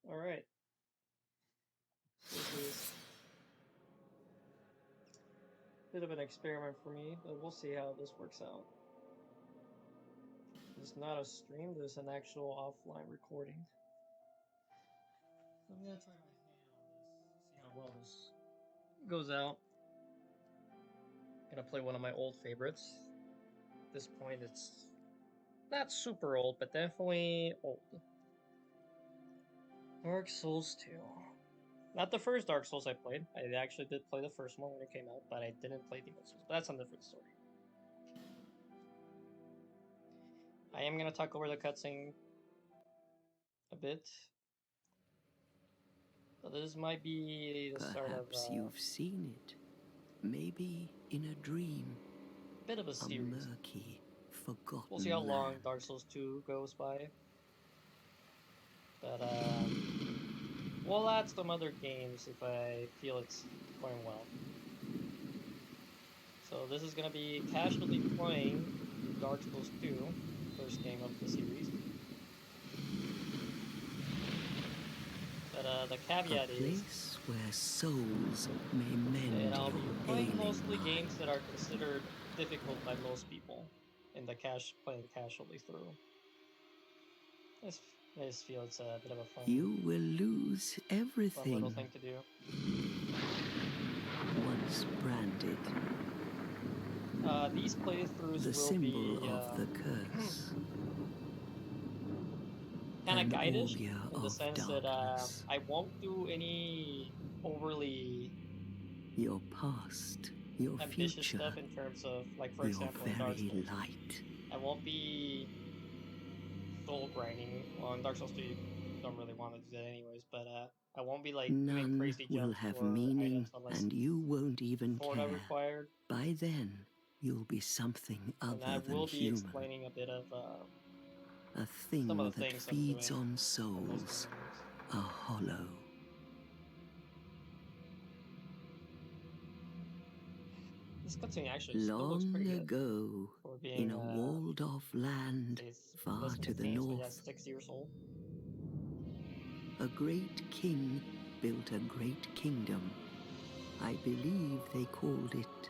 Alright, this is a bit of an experiment for me, but we'll see how this works out. This is not a stream, this is an actual offline recording. So I'm gonna try my hand on this, see how well this goes out. Gonna play one of my old favorites. At this point, it's not super old, but definitely old. Dark Souls 2. Not the first Dark Souls I played. I actually did play the first one when it came out, but I didn't play Demon Souls. But that's a different story. I am gonna talk over the cutscene a bit. So this might be the start of Perhaps you've seen it. Maybe in a dream. a bit of a A series. murky, forgotten We'll see how long land. Dark Souls 2 goes by. But we'll add some other games if I feel it's going well. So this is gonna be casually playing Dark Souls 2, first game of the series. But the caveat A is place where souls may mend that I'll be your playing ailing mostly mind. games that are considered difficult by most people in the playing casually through. I just feel it's a bit of a You will lose fun little everything thing to do. once branded. These playthroughs The will be symbol of the curse. kind of An guidish augur in the of sense that darkness. I won't do any overly Your past, your ambitious future, stuff in terms of, like, for your example, in Dark very Souls. light. I won't be soul grinding. Well, in Dark Souls 2, you don't really want to do that anyways, but I won't be, like, doing None crazy will jumps have for meaning, items unless and you won't even Thorna care. required. By then, you'll be something And I other than will be human. explaining a bit of A some thing of the that things I'm feeds doing on in those two souls. games. A hollow. This cutscene actually still looks pretty Long good ago, for in being a walled-off land it's far less than to the 15, so yeah, north, 6 years old. a great king built a great kingdom. I believe they called it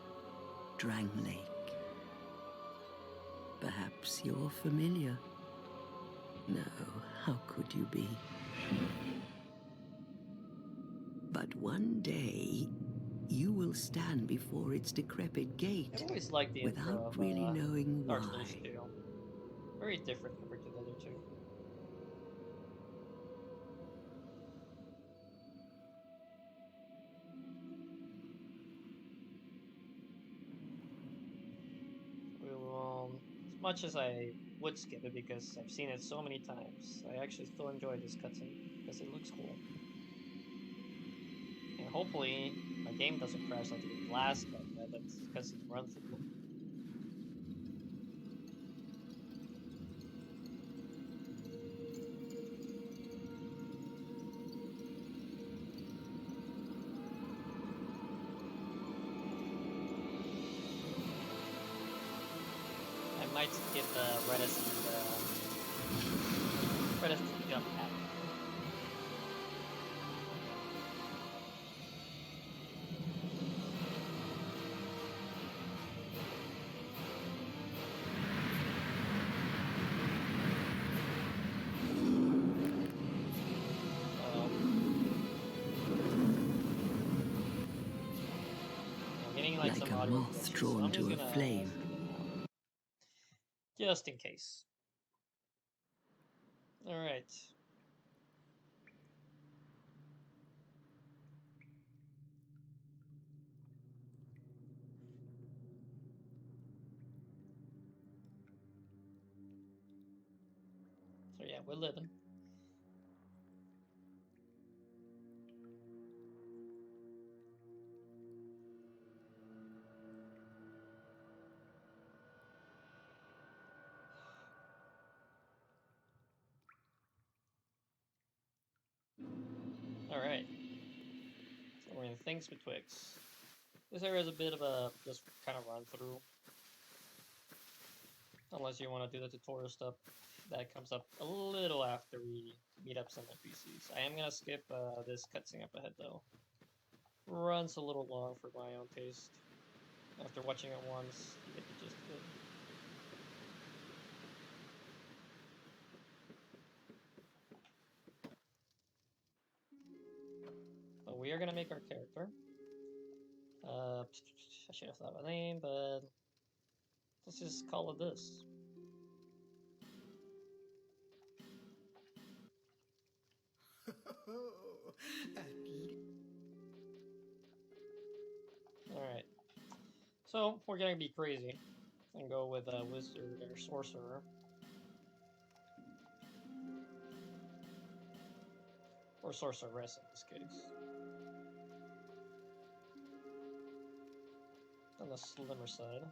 Drangleic. Perhaps you're familiar. No, how could you be? But one day, you will stand before its decrepit gate I've always liked the intro without of really knowing Dark why. Souls 2. Very different compared to the other two. We will, as much as I would skip it because I've seen it so many times, I actually still enjoy this cutscene because it looks cool. And hopefully, my game doesn't crash like the last cutscene run through. I might skip the Redis jump pad. I'm getting like some Like a audio moth glitches, so drawn I'm just to a gonna flame. skip it now. Just in case. Alright. So yeah, we're living. Alright. So we're in Things Betwixt. This area is a bit of a just kind of run through. Unless you want to do the tutorial stuff that comes up a little after we meet up some NPCs. I am gonna skip this cutscene up ahead though. Runs a little long for my own taste. After watching it once, you get the gist of it. But we are gonna make our character. I should have thought of a name, but let's just call it this. Alright. So, we're gonna be crazy and go with a wizard or sorcerer. Or sorceress in this case. On the slimmer side.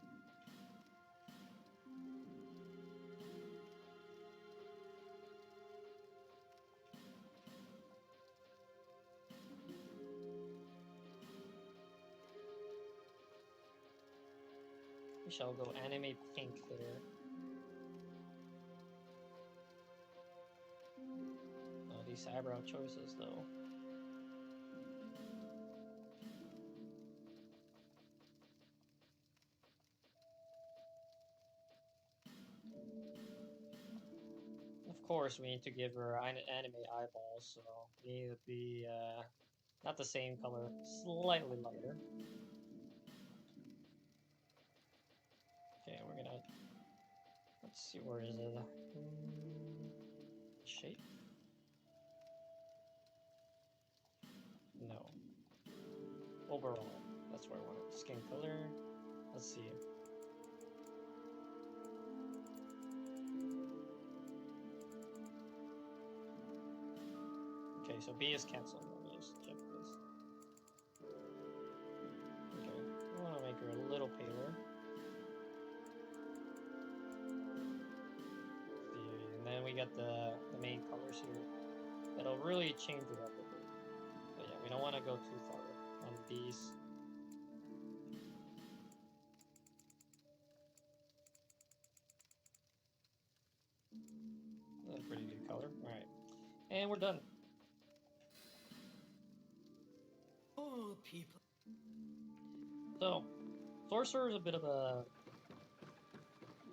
We shall go anime pink there. Oh, these eyebrow choices though. Of course, we need to give her anime eyeballs, so we need to be not the same color, slightly lighter. Okay, we're gonna, let's see, where is it? Shape? No. Overall, that's where I want it. Skin color, let's see. Okay, so B is cancelled. Let me just check this. Okay, we want to make her a little paler. And then we got the main colors here. That'll really change it up a bit. But yeah, we don't want to go too far on these. That's a pretty good color. Alright. And we're done. Oh, people. So, Sorcerer is a bit of a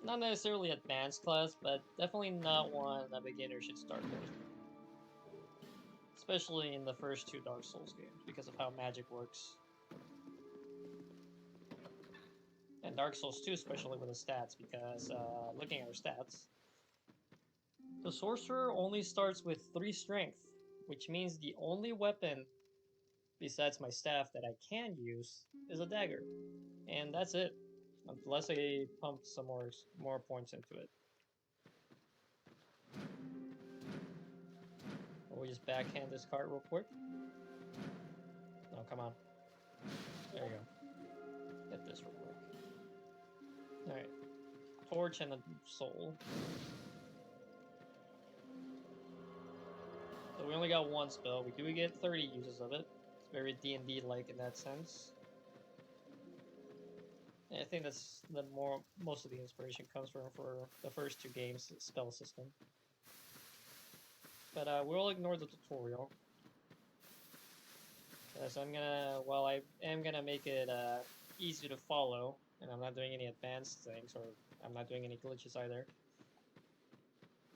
not necessarily advanced class, but definitely not one a beginner should start with. Especially in the first two Dark Souls games, because of how magic works. And Dark Souls 2, especially with the stats, because looking at our stats, the Sorcerer only starts with 3 strength, which means the only weapon besides my staff that I can use is a dagger. And that's it. Unless I pump some more points into it. We'll just backhand this card real quick. No, come on. There you go. Get this real quick. Alright. Torch and a soul. So we only got one spell. We do get 30 uses of it. It's very D&D-like in that sense. And I think that's the most of the inspiration comes from for the first 2 games spell system. But we'll ignore the tutorial. Because while I am gonna make it easy to follow, and I'm not doing any advanced things, or I'm not doing any glitches either,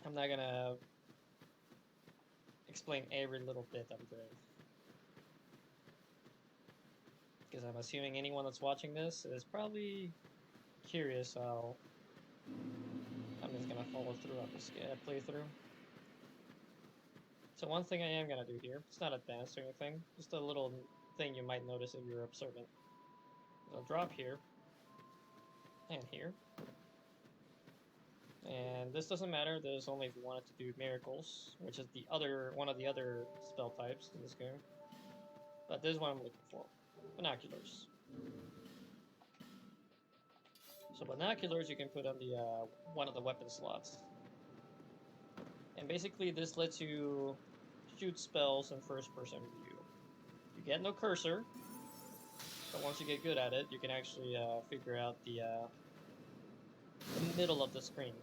I'm not gonna explain every little bit I'm doing. Because I'm assuming anyone that's watching this is probably curious how I'm just gonna follow through on this playthrough. So one thing I am gonna do here, it's not advanced or anything, just a little thing you might notice if you're observant. I'll drop here, and here. And this doesn't matter, there's only if you wanted to do miracles, which is one of the other spell types in this game. But this is what I'm looking for. Binoculars. So binoculars you can put on the one of the weapon slots. And basically this lets you shoot spells in first person view. You get no cursor, but once you get good at it, you can actually figure out the middle of the screen.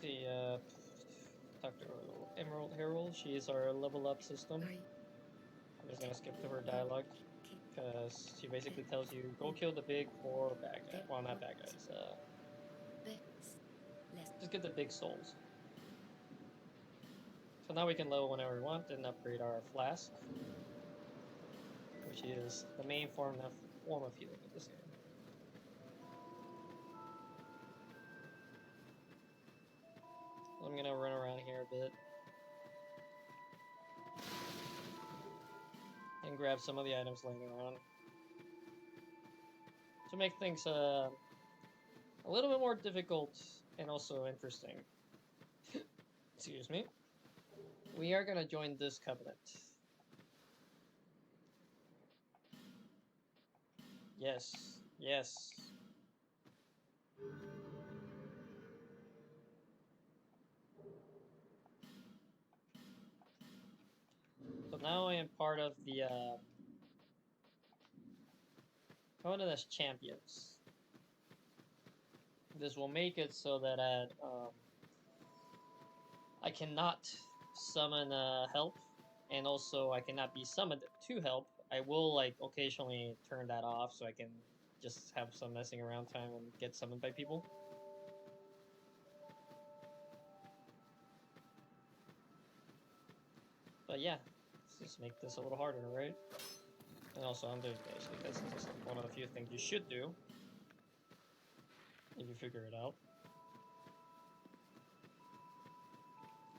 see, Dr. Emerald Herald, she is our level up system. I'm just gonna skip to her dialogue, because she basically tells you, go kill the big four bad guys. Well, not bad guys, just get the big souls. So now we can level whenever we want and upgrade our flask, which is the main form of healing in this game. I'm gonna run around here a bit and grab some of the items laying around to make things a little bit more difficult and also interesting. Excuse me. We are gonna join this covenant. Yes, yes. So now I am part of the covenant as champions. This will make it so that I cannot summon help, and also I cannot be summoned to help. I will like occasionally turn that off so I can just have some messing around time and get summoned by people. But yeah, let's just make this a little harder, right? And also I'm doing this because it's just one of the few things you should do if you figure it out.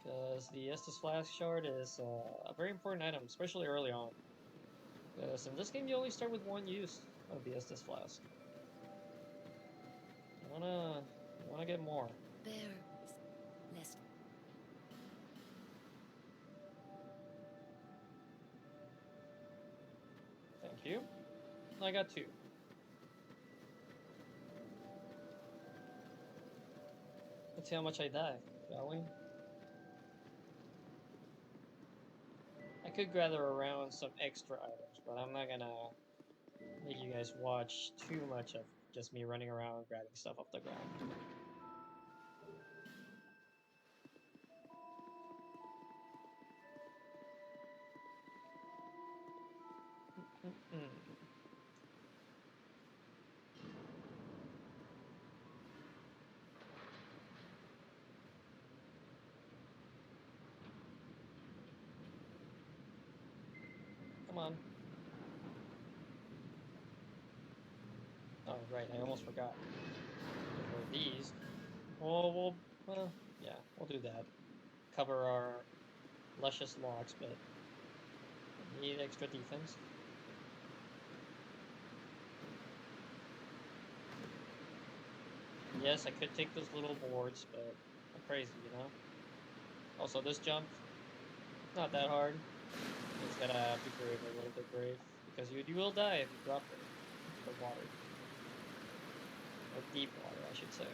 Because the Estus Flask Shard is a very important item, especially early on. Because in this game you only start with one use of the Estus Flask. You wanna get more. Thank you. I got 2. Let's see how much I die, shall we? I could gather around some extra items, but I'm not gonna make you guys watch too much of just me running around grabbing stuff off the ground. Come on. Oh, right, I almost forgot. For these, well, yeah, we'll do that. Cover our luscious logs, but need extra defense. Yes, I could take those little boards, but I'm crazy, you know? Also, this jump, not that hard. Just gotta be brave, a little bit brave, because you will die if you drop it into the water. Or deep water, I should say.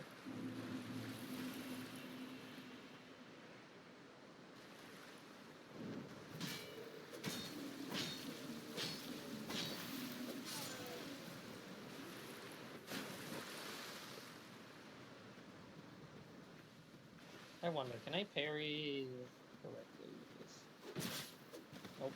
I wonder, can I parry correctly with this? Nope.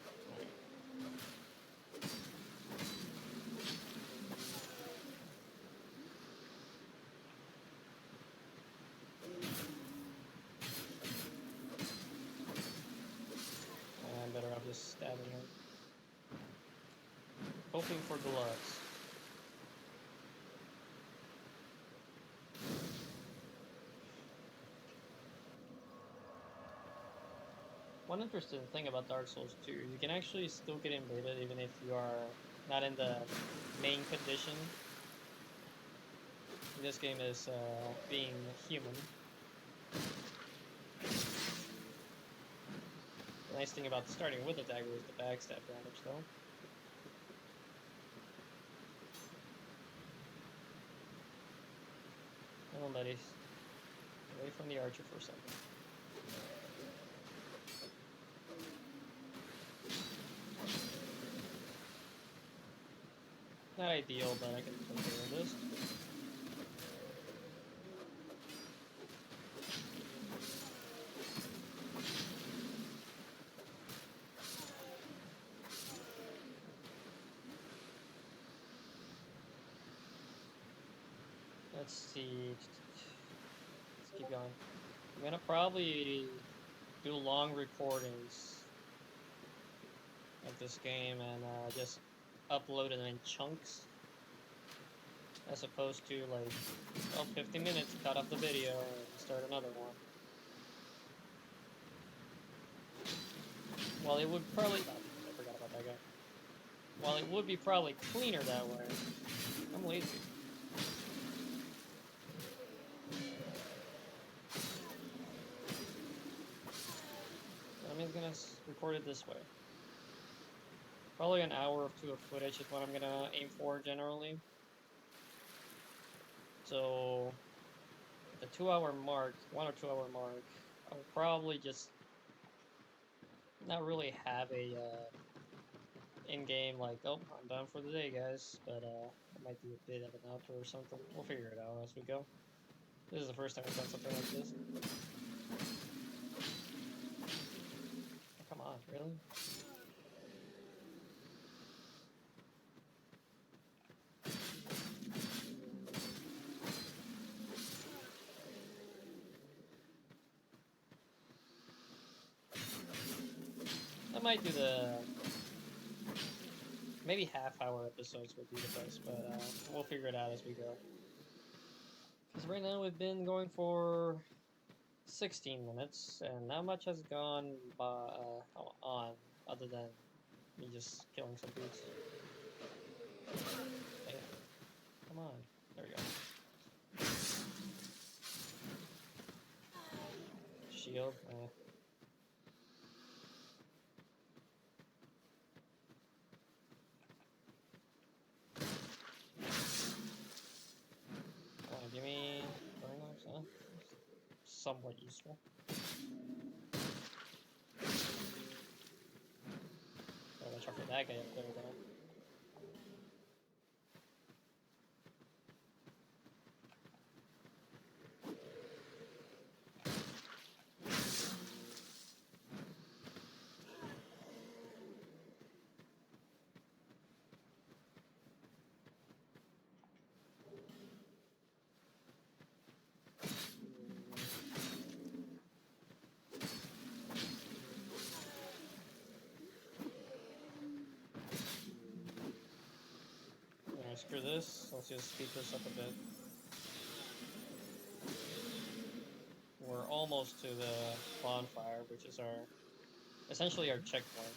I'm better off just stabbing him. Hoping for gloves. One interesting thing about Dark Souls 2, you can actually still get invaded even if you are not in the main condition. This game is being human. The nice thing about starting with a dagger is the backstab damage, though. Come on, buddies. Away from the archer for a second. Not ideal, but I can take care of this. Let's see. Let's keep going. I'm gonna probably do long recordings of this game and just upload it in chunks, as opposed to like, oh, 50 minutes, cut off the video and start another one. Well, it would probably, oh, I forgot about that guy. While it would be probably cleaner that way, I'm lazy. I'm just gonna record it this way. Probably an hour or two of footage is what I'm gonna aim for generally. So, the 2 hour mark, 1 or 2 hour mark, I'll probably just not really have a in-game like, oh, I'm done for the day, guys. But I might do a bit of an outro or something. We'll figure it out as we go. This is the first time I've done something like this. Oh, come on, really? I might do the maybe half-hour episodes would be the best, but we'll figure it out as we go. Because right now we've been going for 16 minutes, and not much has gone by, on other than me just killing some dudes. Damn. Come on. There we go. Shield. Give me throwing knives, huh? Somewhat useful. Gotta watch out for that guy up there, though. Screw this, let's just speed this up a bit. We're almost to the bonfire, which is essentially our checkpoint.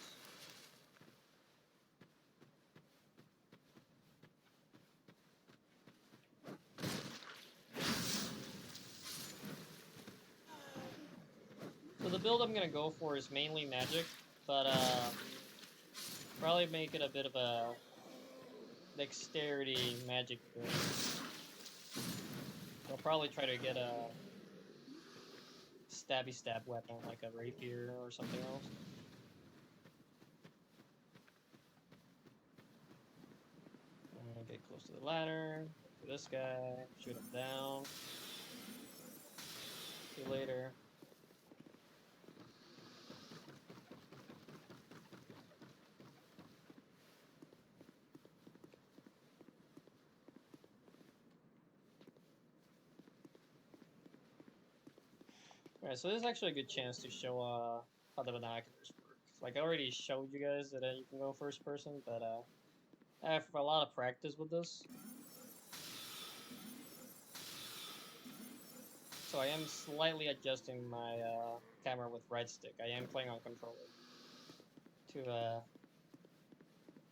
So the build I'm gonna go for is mainly magic, but probably make it a bit of a dexterity magic build. I'll probably try to get a stabby stab weapon like a rapier or something else. Get close to the ladder, look for this guy, shoot him down. See you later. Alright, so this is actually a good chance to show how the binoculars work. Like I already showed you guys that you can go first person, but I have a lot of practice with this. So I am slightly adjusting my camera with right stick. I am playing on controller to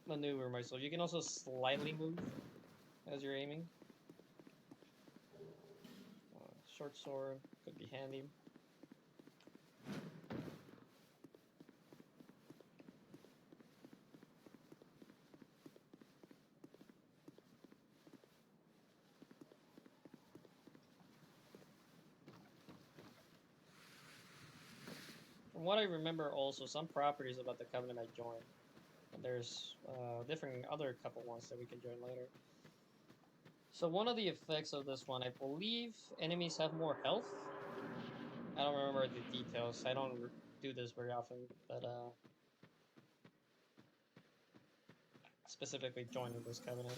maneuver myself. You can also slightly move as you're aiming. Short sword could be handy. From what I remember also, some properties about the Covenant I joined. And there's different other couple ones that we can join later. So one of the effects of this one, I believe enemies have more health. I don't remember the details. I don't do this very often, but specifically joining this Covenant.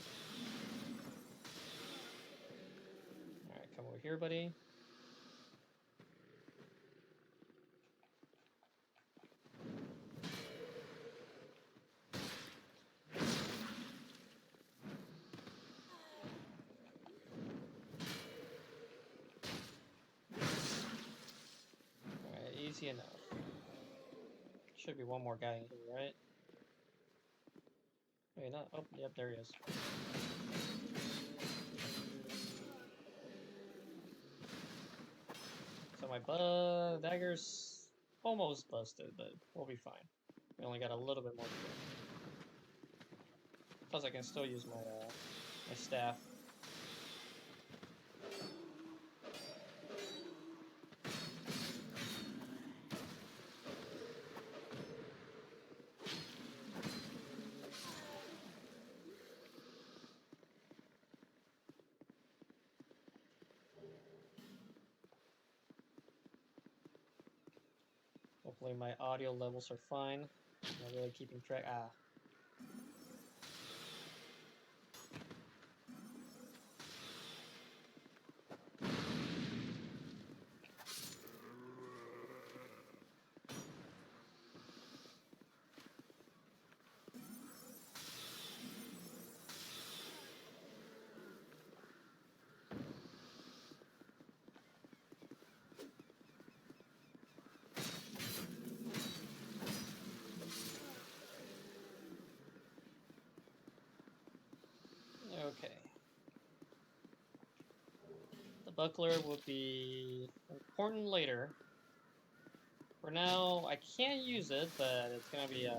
Over here, buddy. Alright, easy enough. Should be one more guy in here, right? Wait, not. Oh, yep, there he is. So my dagger's almost busted, but we'll be fine. We only got a little bit more to go. Plus, I can still use my my staff. Hopefully my audio levels are fine. I'm not really keeping track. Ah. Okay. The buckler will be important later. For now, I can't use it, but it's gonna be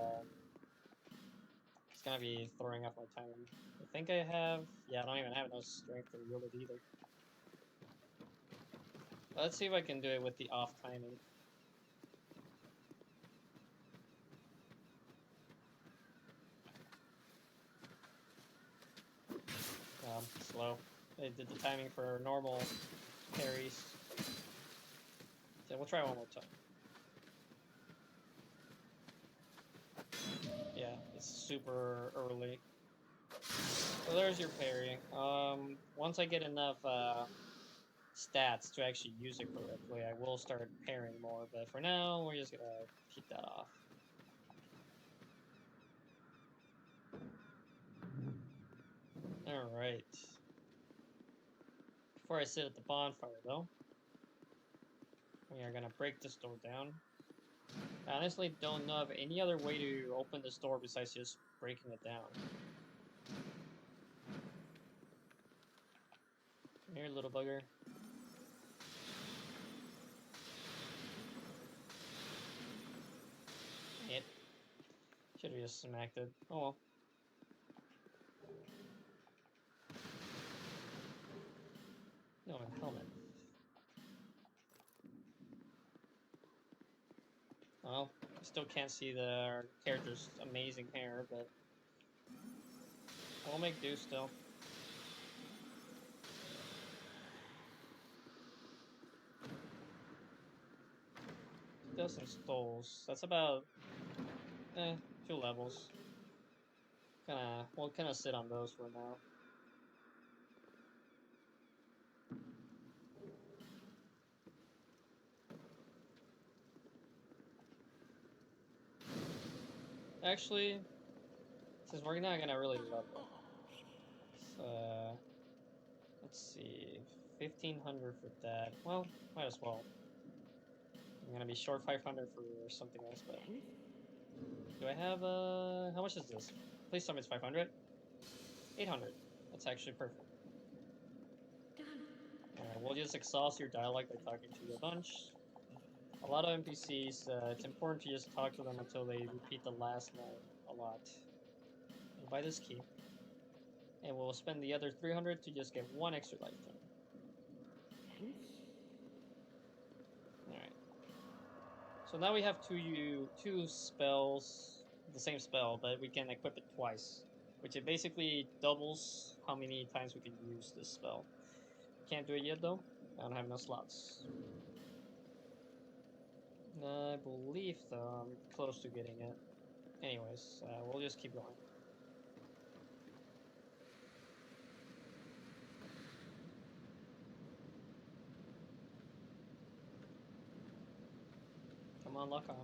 throwing off my timing. I think I have. Yeah, I don't even have enough strength to wield it either. Let's see if I can do it with the off timing. Slow. They did the timing for normal parries. So we'll try one more time. Yeah, it's super early. So there's your parry. Once I get enough stats to actually use it correctly, I will start parrying more. But for now, we're just gonna keep that off. All right. Before I sit at the bonfire, though, we are gonna break this door down. I honestly don't know of any other way to open this door besides just breaking it down. Come here, little bugger. It should have just smacked it. Oh well. No, helmet. Well, I still can't see the character's amazing hair, but we'll make do still. Does some stalls. That's about 2 levels. We'll kinda sit on those for now. Actually, since we're not gonna really level, let's see, 1500 for that. Well, might as well. I'm gonna be short 500 for something else, but do I have how much is this? Please tell me it's 500. 800. That's actually perfect. Alright, we'll just exhaust your dialogue by talking to you a bunch. A lot of NPCs, it's important to just talk to them until they repeat the last line a lot. And buy this key. And we'll spend the other 300 to just get 1 extra lifetime. Alright. So now we have two spells, the same spell, but we can equip it twice. Which it basically doubles how many times we can use this spell. Can't do it yet though. I don't have enough slots. I believe though I'm close to getting it. Anyways, we'll just keep going. on, lock on.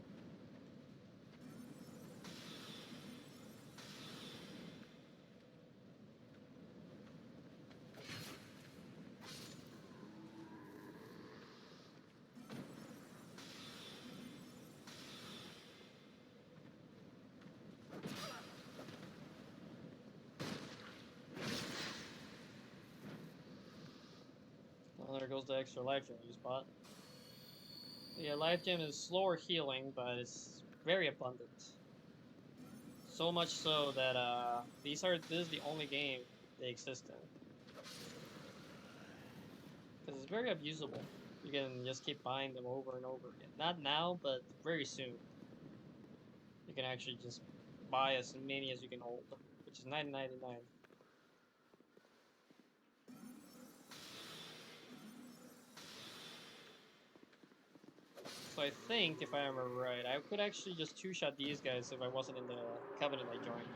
Well, there goes the extra life gem you spot. Yeah, life gem is slower healing, but it's very abundant. So much so that this is the only game they exist in. Because it's very abusable. You can just keep buying them over and over again. Not now, but very soon. You can actually just buy as many as you can hold, which is $9.99. So I think, if I remember right, I could actually just two-shot these guys if I wasn't in the Covenant I joined.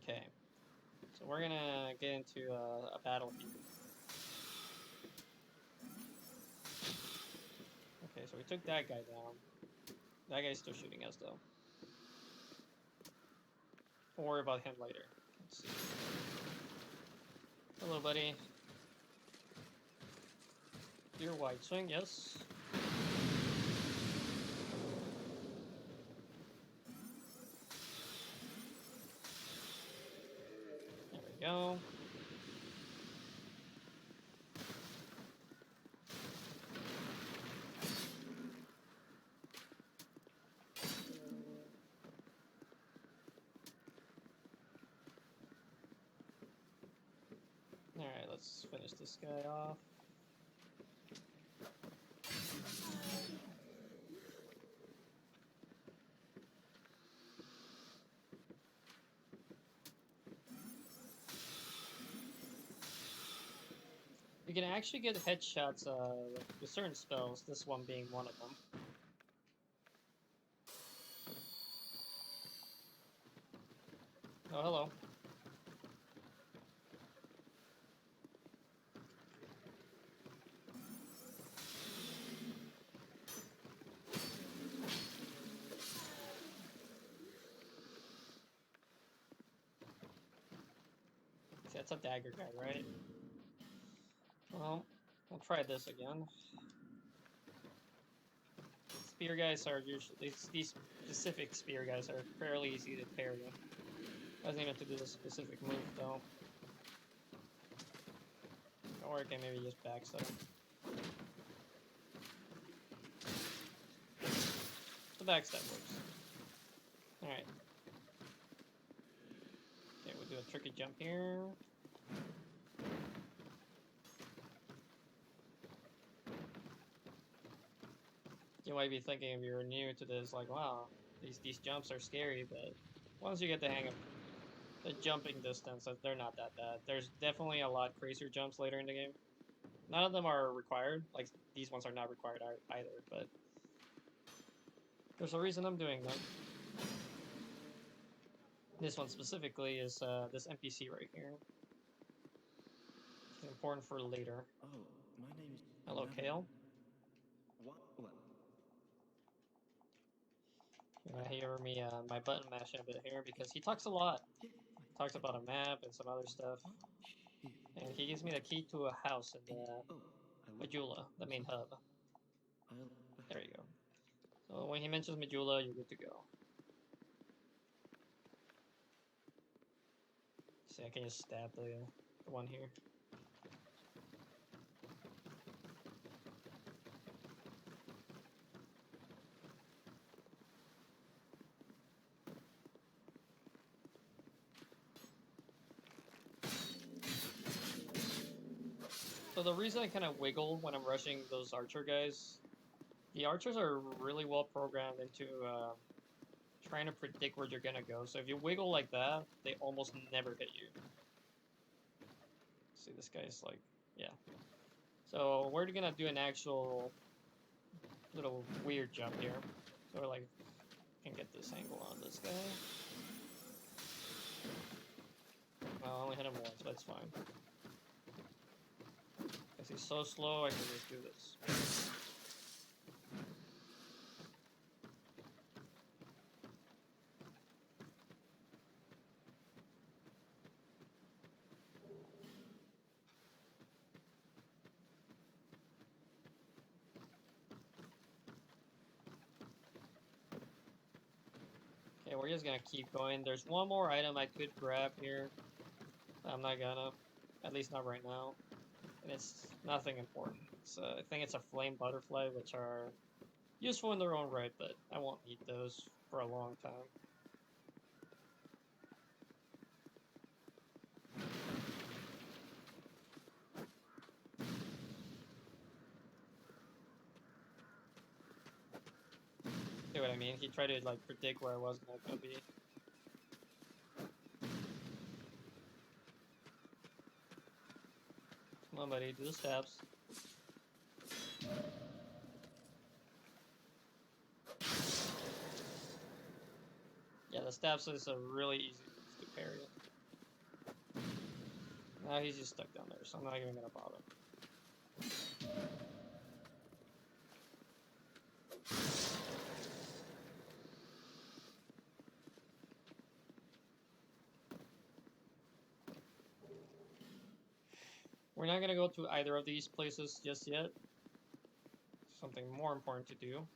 Okay, so we're gonna get into a battlefield. Okay, so we took that guy down. That guy's still shooting us, though. We'll worry about him later. Let's see. Hello, buddy. Your wide swing, yes. There we go. Alright, let's finish this guy off. You can actually get headshots with certain spells, this one being one of them. Oh, hello. See, that's a dagger guy, right? Well, we'll try this again. Spear guys are usually, these specific spear guys are fairly easy to parry. Doesn't even have to do this specific move, though. Or I can maybe just backstab. The backstab works. Alright. Okay, we'll do a tricky jump here. You might be thinking if you're new to this, like, wow, these jumps are scary, but once you get the hang of the jumping distance, they're not that bad. There's definitely a lot crazier jumps later in the game. None of them are required, like these ones are not required either, but there's a reason I'm doing them. This one specifically is this NPC right here. It's important for later. Oh, my name is... Hello, Kale. What? You might hear me my button mashing a bit here because he talks a lot. Talks about a map and some other stuff. And he gives me the key to a house in Majula, the main hub. There you go. So when he mentions Majula, you're good to go. See, I can just stab the one here. So the reason I kind of wiggle when I'm rushing those archer guys, the archers are really well programmed into trying to predict where you're gonna go. So if you wiggle like that, they almost never hit you. See, this guy's like, yeah. So we're gonna do an actual little weird jump here. So we're like Can get this angle on this guy. Well, I only hit him once, but it's fine. Because he's so slow, I can just do this. Okay, we're just gonna keep going. There's one more item I could grab here. I'm not gonna. At least not right now. And it's nothing important. I think it's a flame butterfly, which are useful in their own right, but I won't need those for a long time. See what I mean? He tried to like predict where I was gonna be. Come on, buddy, do the stabs. Yeah, the stabs is a really easy move to parry. Now he's just stuck down there, so I'm not even gonna bother. We're not gonna go to either of these places just yet. Something more important to do.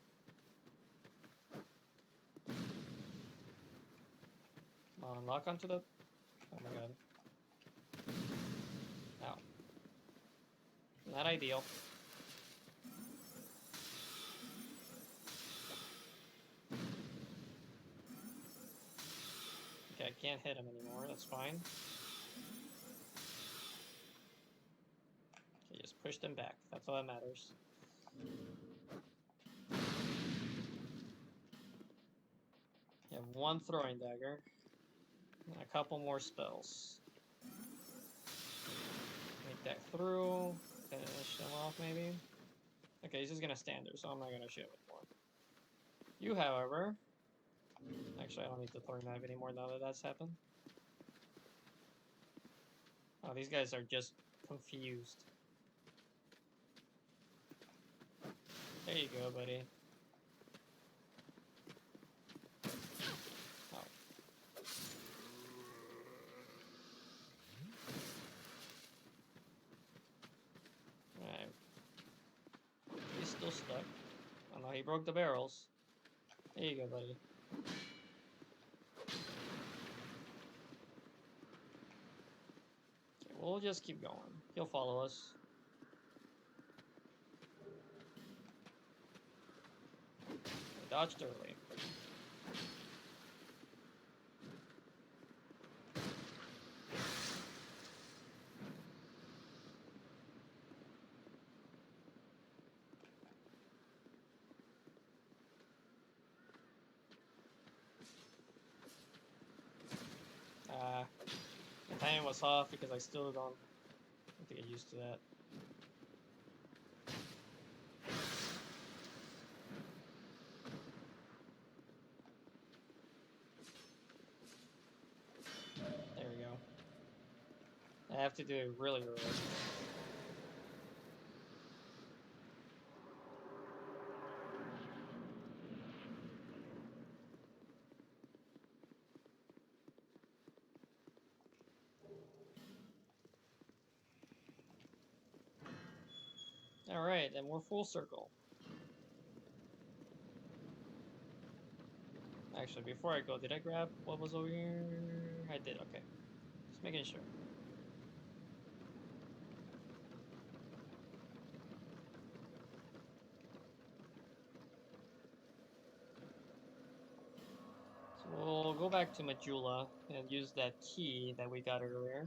Come on, lock onto the... Oh my god. Ow. Not ideal. Okay, I can't hit him anymore, that's fine. Okay, just pushed him back, that's all that matters. You have one throwing dagger. And a couple more spells. Make that through. Finish him off, maybe. Okay, he's just gonna stand there, so I'm not gonna shoot him anymore. You, however... Actually, I don't need the throwing knife anymore now that that's happened. Oh, these guys are just confused. There you go, buddy. Oh. Alright. He's still stuck. Oh no, he broke the barrels. There you go, buddy. Okay, we'll just keep going. He'll follow us. I dodged early. The timing was off because I still don't have to get used to that. There we go. I have to do it really early. Alright, and we're full circle. Actually, before I go, did I grab what was over here? I did, okay. Just making sure. So we'll go back to Majula and use that key that we got earlier.